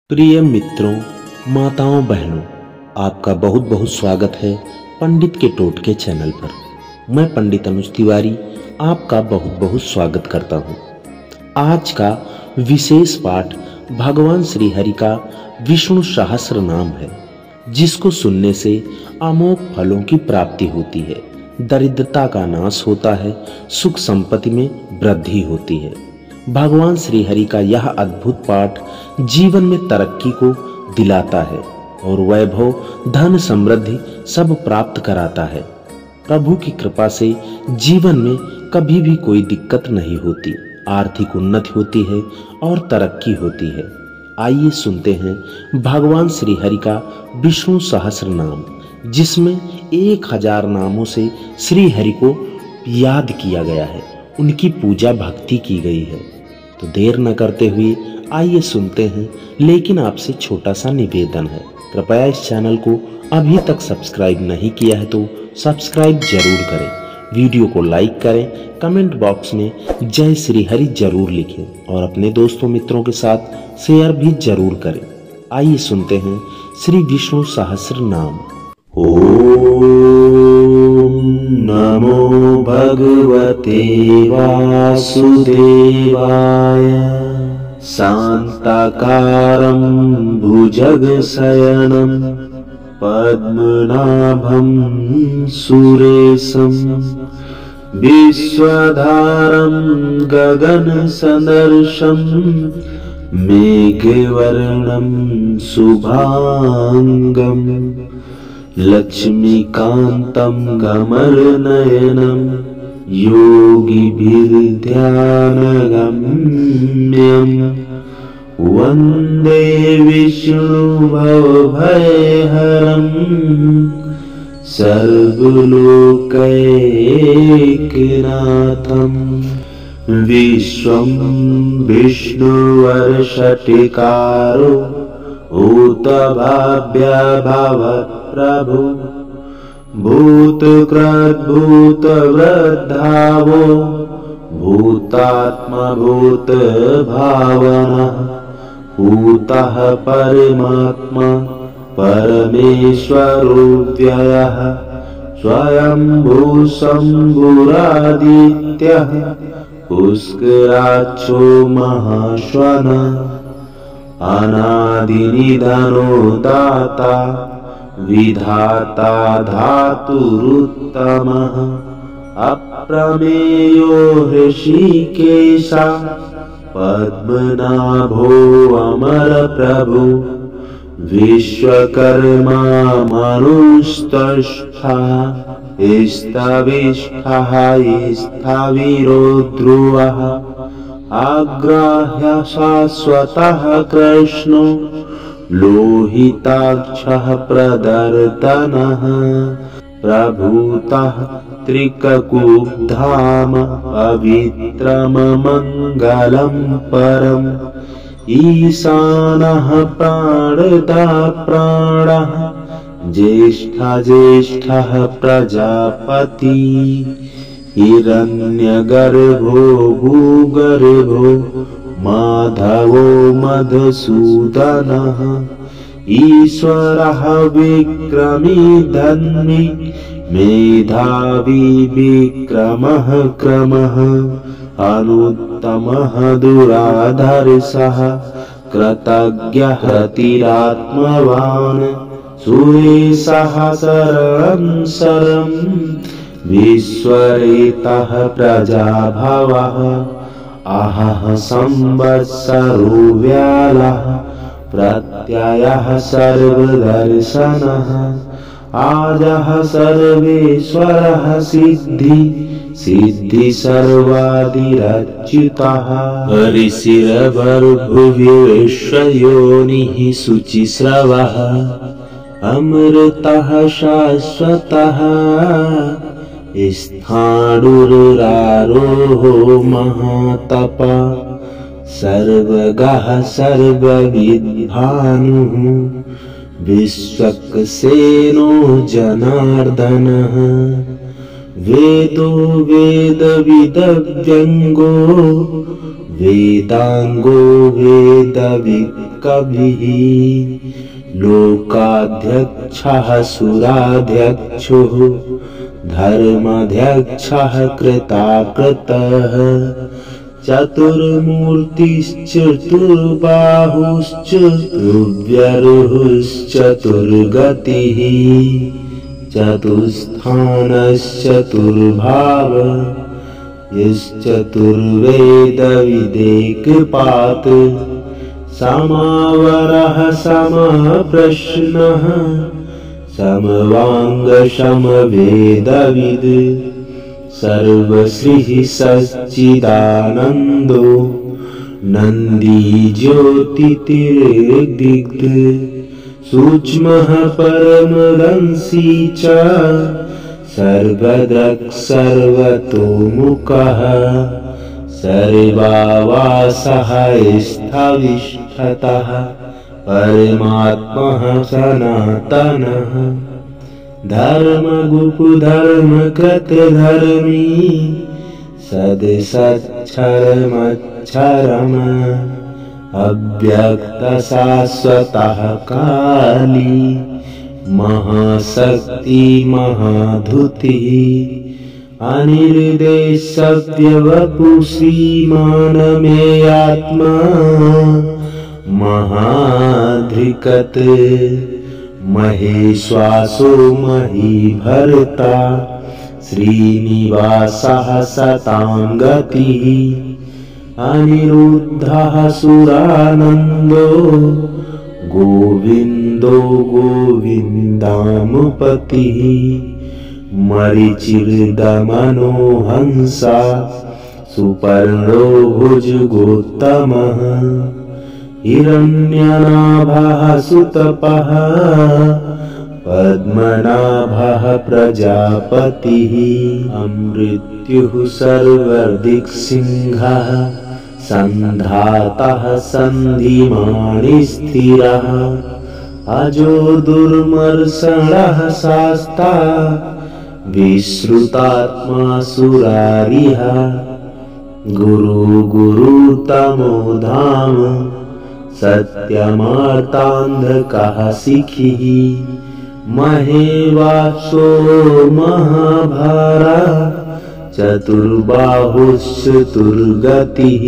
प्रिय मित्रों, माताओं, बहनों, आपका बहुत बहुत स्वागत है पंडित के टोटके चैनल पर। मैं पंडित अनुज तिवारी आपका बहुत बहुत स्वागत करता हूँ। आज का विशेष पाठ भगवान श्री हरि का विष्णु सहस्त्र नाम है, जिसको सुनने से अमोघ फलों की प्राप्ति होती है, दरिद्रता का नाश होता है, सुख संपत्ति में वृद्धि होती है। भगवान श्री हरि का यह अद्भुत पाठ जीवन में तरक्की को दिलाता है और वैभव, धन, समृद्धि सब प्राप्त कराता है। प्रभु की कृपा से जीवन में कभी भी कोई दिक्कत नहीं होती, आर्थिक उन्नति होती है और तरक्की होती है। आइए सुनते हैं भगवान श्री हरि का विष्णु सहस्त्र नाम, जिसमें 1000 नामों से श्री हरि को याद किया गया है, उनकी पूजा भक्ति की गई है। तो देर न करते हुए आइए सुनते हैं, लेकिन आपसे छोटा सा निवेदन है, कृपया इस चैनल को अभी तक सब्सक्राइब नहीं किया है तो सब्सक्राइब जरूर करें, वीडियो को लाइक करें, कमेंट बॉक्स में जय श्री हरि जरूर लिखें और अपने दोस्तों मित्रों के साथ शेयर भी जरूर करें। आइए सुनते हैं श्री विष्णु सहस्त्र नाम। ओम नमो भगवते वासुदेवाय शांताकारं भुजगशयनं पद्मनाभं सुरेशं विश्वधारं गगनसदृशं मेघवर्णं शुभांगं लक्ष्मीकान्तं कमलनयनं योगिभिर्ध्यानगम्यं वन्दे विष्णुभवभयहरं सर्वलोकैकनाथं विश्वं विष्णुवर्षटिकारो भूतभाव्यभव प्रभु भूतकृद्भूतवृद्धावो भूतात्मा भूतभावना भूतः परमात्मा परमेश्वरो व्ययः स्वयंभू शम्भुरादित्यः पुष्कराक्षो महाश्वनः अनादिनिधनो दाता विधाता धातुरुत्तमः अप्रमेयो ऋषिकेशा पद्मनाभो अमरप्रभु विश्वकर्मा मनुस्तष्ठा स्तविष्ठः स्थविरो ध्रुवः आग्राह्य शाश्वतः कृष्णो लोहिताक्षः प्रदर्दनः प्रभूतः त्रिककुब्धाम पवित्रममङ्गलं परम् ईशानः प्राणदा प्राणः ज्येष्ठः प्रजापति हिरण्यगर्भो भूगर्भो माधवो मधुसूदनः ईश्वरः विक्रमी धन्वी मेधावी विक्रमः क्रमः अनुत्तमः दुराधर्षः कृतज्ञः तिरात्मवान् सुरेशः शरणं शरं विश्वरेतः प्रजाभवः अहः संवत्सरो व्यालः प्रत्ययः सर्वदर्शनः आजः सर्वेश्वरः सिद्धि सर्वादिरच्युतः ऋषिरभर्भुविश्वयोनिः शुचिस्रवः अमृतः शाश्वतः स्थाणुरारोहो महातपः सर्वगः सर्वविद्भानुः विश्वक्सेनो जनार्दनः वेदो वेदविदव्यङ्गो वेदाङ्गो वेदवित्कविः लोकाध्यक्षः सुराध्यक्षो धर्माध्यक्षः कृताकृतः चतुर्मूर्तिश्चतुर्बाहुश्चतुर्व्यरुश्चतुर्गतिः चतुस्थानश्चतुर्भाव यश्चतुर्वेदविदेकपात् समावरः समप्रश्नः समवाङ्गसमवेदविद् सर्वश्रीः सच्चिदानन्दो नन्दी ज्योतिर्दिग् सूक्ष्मः परमदंसी च सर्वदृक् सर्वतोमुखः सर्वावासः स्थविष्ठतः परमात्मा सनातनः धर्मगुप्धर्मकृतधर्मी सदसच्छरमच्छरम अव्यक्तशाश्वतः काली महाशक्ति महाधुतिः अनिर्देशव्यवपु श्रीमानमेयात्मा महाधृकत् महेश्वासो महीभर्ता श्रीनिवासः सतां गतिः अनिरुद्धः सुरानन्दो गोविन्दो गोविन्दानुपतिः मरीचिर्दमनो हंसा सुपर्णो भुजगोत्तमः हिरण्यनाभः सुतपः पद्मनाभः प्रजापतिः अमृत्युः सर्वदिक्सिंहः सन्धातः सन्धिमानि स्थिरः अजो दुर्मर्षणः शास्ता विश्रुतात्मा सुरारिः गुरु गुरुतमो धाम सत्यमार्तान्धकः शिखिः महेवासो महाभारा चतुर्बाहुश्चतुर्गतिः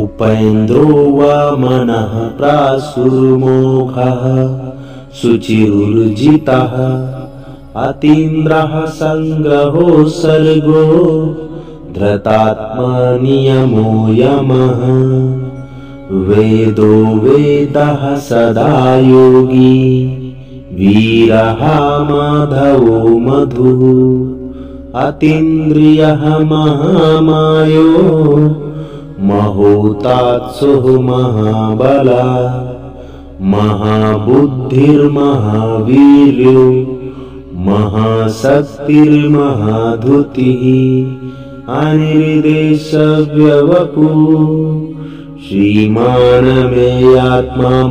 उपेन्द्रो वामनः प्रासुर्मोघः शुचिरुर्जितः अतीन्द्रः संग्रहो सर्गो धृतात्मा नियमो यमः वेदो वेदः सदा योगी वीरः माधवो मधुः अतीन्द्रियः महामायो महोतात्सुः महाबला महाबुद्धिर्महावीर्यो महाशक्तिर्महाधुतिः अनिर्देशव्यवपु श्रीमानमेयात्मा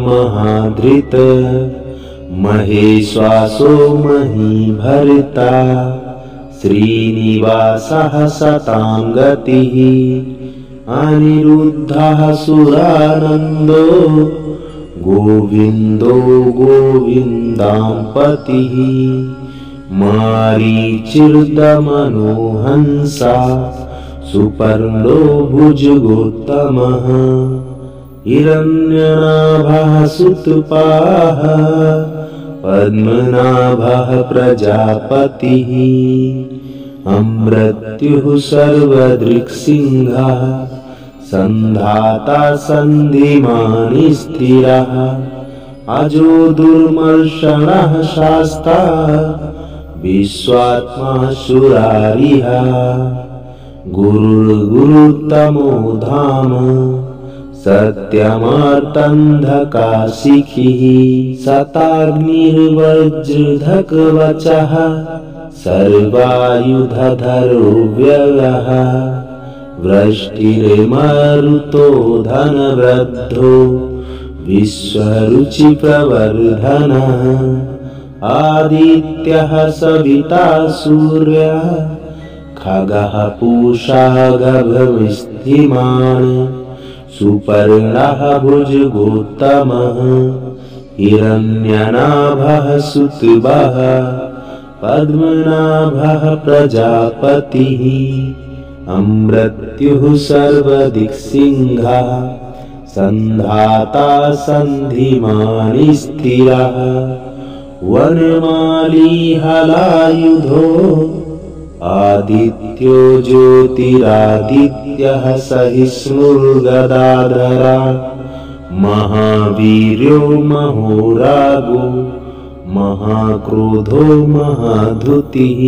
महाधृत महेश्वासो महीभर्ता श्रीनिवासः सतां गतिः अनिरुद्धः सुरानन्दो गोविन्दो गोविन्दाम्पतिः मारीचिर्दमनो हंसा सुपर्णो भुजगोत्तमः हिरण्यनाभः सुतपाः पद्मनाभः प्रजापतिः अमृत्युः सर्वदृक्सिंहः सन्धाता सन्धिमानि स्थिरः अजो दुर्मर्षणः शास्ता विश्वात्मा सुरारिः गुरुर्गुरुतमो धाम सत्यमार्तन्धकाशिखिः शताग्निर्वज्रधकवचः सर्वायुधधरो व्ययः वृष्टिर्मरुतो धनवृद्धो विश्वरुचिप्रवर्धनः आदित्यः सविता सूर्यः खगः पूषा गभमिष्टिमान् सुपर्णः भुजगोत्तमः हिरण्यनाभः सुतवः पद्मनाभः प्रजापतिः अमृत्युः सर्वदिक्सिंहः संधाता सन्धिमान् स्थिरः वनमाली हलायुधो आदित्यो ज्योतिरादित्यः सहिष्णुर्गदाधरा महावीर्यो महोरागो महाक्रोधो महाधृतिः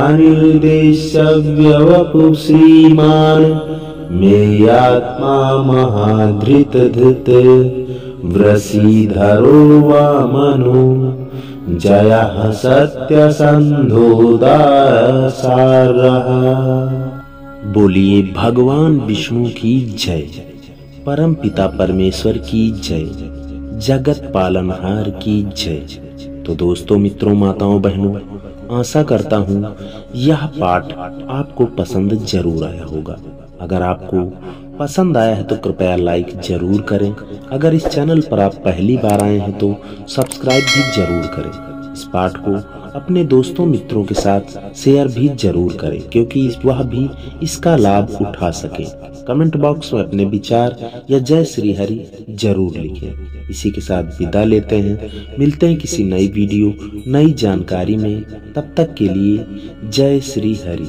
अनिर्देशव्यवपुः श्रीमान् मेयात्मा महाधृतधृत् वृषीधरो वामनो जयः सत्यसन्धो दासारः। बोलिए भगवान विष्णु की जय, परम पिता परमेश्वर की जय, जगत पालनहार की जय। तो दोस्तों, मित्रों, माताओं, बहनों, आशा करता हूँ यह पाठ आपको पसंद जरूर आया होगा। अगर आपको पसंद आया है तो कृपया लाइक जरूर करें। अगर इस चैनल पर आप पहली बार आए हैं तो सब्सक्राइब भी जरूर करें। इस पाठ को अपने दोस्तों मित्रों के साथ शेयर भी जरूर करें, क्योंकि वह भी इसका लाभ उठा सके। कमेंट बॉक्स में अपने विचार या जय श्री हरि जरूर लिखें। इसी के साथ विदा लेते हैं, मिलते हैं किसी नई वीडियो नई जानकारी में। तब तक के लिए जय श्री हरि।